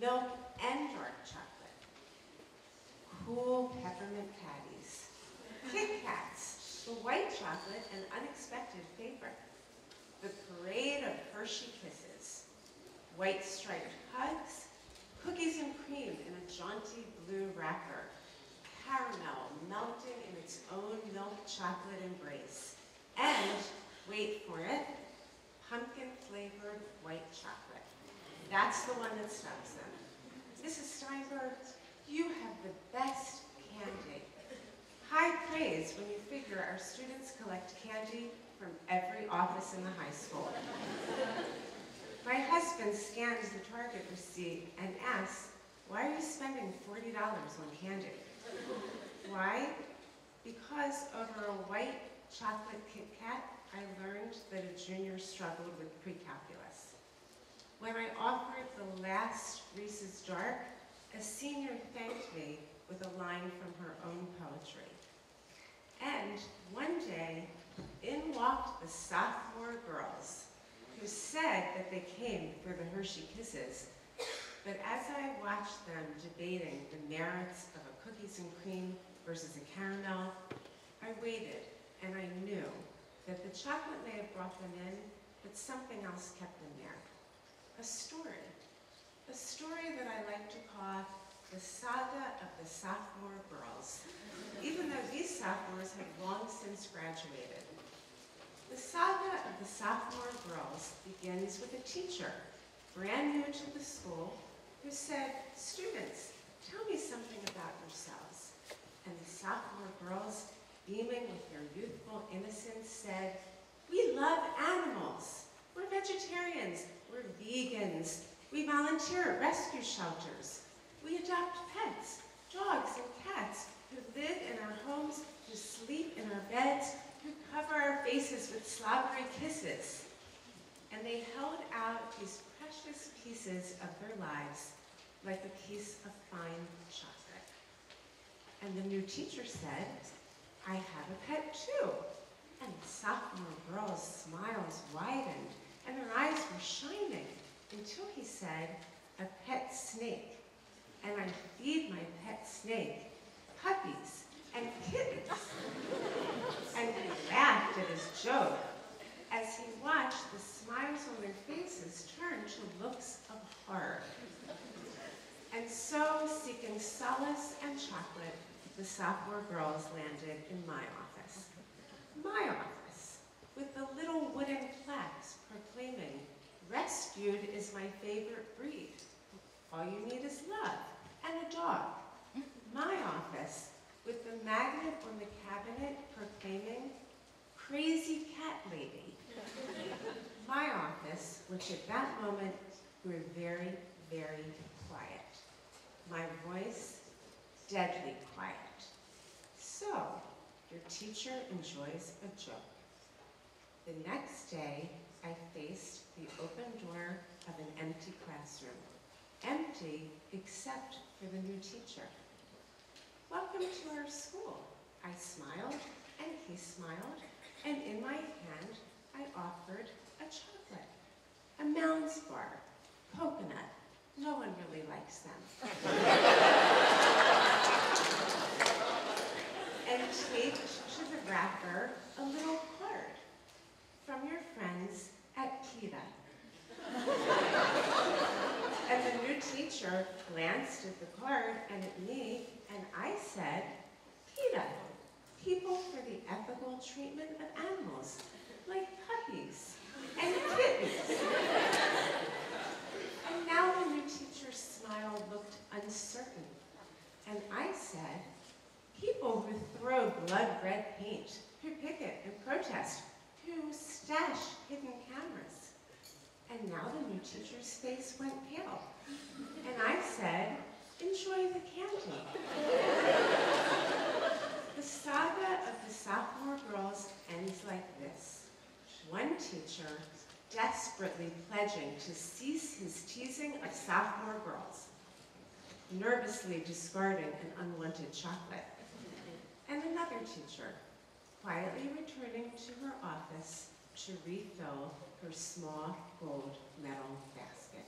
milk and dark chocolate, cool peppermint patties, Kit Kats, the white chocolate and unexpected favorite, the parade of Hershey Kisses, white striped hugs, cookies and cream in a jaunty blue wrapper, caramel melting in its own milk chocolate embrace, and, wait for it, pumpkin-flavored white chocolate. That's the one that stops them. Mrs. Steinberg, you have the best candy. High praise when you figure our students collect candy from every office in the high school. My husband scans the Target receipt and asks, why are you spending $40 on candy? Why? Because over a white chocolate Kit Kat, I learned that a junior struggled with pre-calculus. When I offered the last Reese's Dark, a senior thanked me with a line from her own poetry. And one day, in walked the sophomore girls, who said that they came for the Hershey Kisses. But as I watched them debating the merits of a cookies and cream versus a caramel, I waited and I knew that the chocolate may have brought them in, but something else kept them there. A story that I like to call the saga of the sophomore girls, even though these sophomores have long since graduated. The saga of the sophomore girls begins with a teacher, brand new to the school, who said, students, tell me something about yourselves. And the sophomore girls, beaming with their youthful innocence, said, we love animals. We're vegetarians. We're vegans. We volunteer at rescue shelters. We adopt pets, dogs and cats, who live in our homes, who sleep in our beds, who cover our faces with slobbery kisses. And they held out these precious pieces of their lives like a piece of fine chocolate. And the new teacher said, I have a pet too. And the sophomore girl's smiles widened and her eyes were shining until he said, a pet snake. And I feed my pet snake puppies and kittens. And he laughed at his joke as he watched the smiles on their faces turn to looks of horror. And so, seeking solace and chocolate, the sophomore girls landed in my office. My office, with the little wooden plaques proclaiming, rescued is my favorite breed. All you need is love and a dog. My office, with the magnet on the cabinet proclaiming, crazy cat lady. My office, which at that moment grew very, very quiet. My voice, deadly quiet. So, your teacher enjoys a joke. The next day, I faced the open door of an empty classroom. Empty except for the new teacher. Welcome to our school. I smiled, and he smiled, and in my hand, I offered a chocolate. A Mounds bar, coconut. No one really likes them. And taped to the wrapper a little card from your friends at PETA. And the new teacher glanced at the card and at me, and I said, PETA, People for the Ethical Treatment of Animals, like puppies and kittens. And now the new teacher's smile looked uncertain, and I said, people who throw blood-red paint, who picket and protest, who stash hidden cameras. And now the new teacher's face went pale. And I said, enjoy the candy. The saga of the sophomore girls ends like this. One teacher desperately pledging to cease his teasing of sophomore girls, nervously discarding an unwanted chocolate. And another teacher quietly returning to her office to refill her small gold medal basket.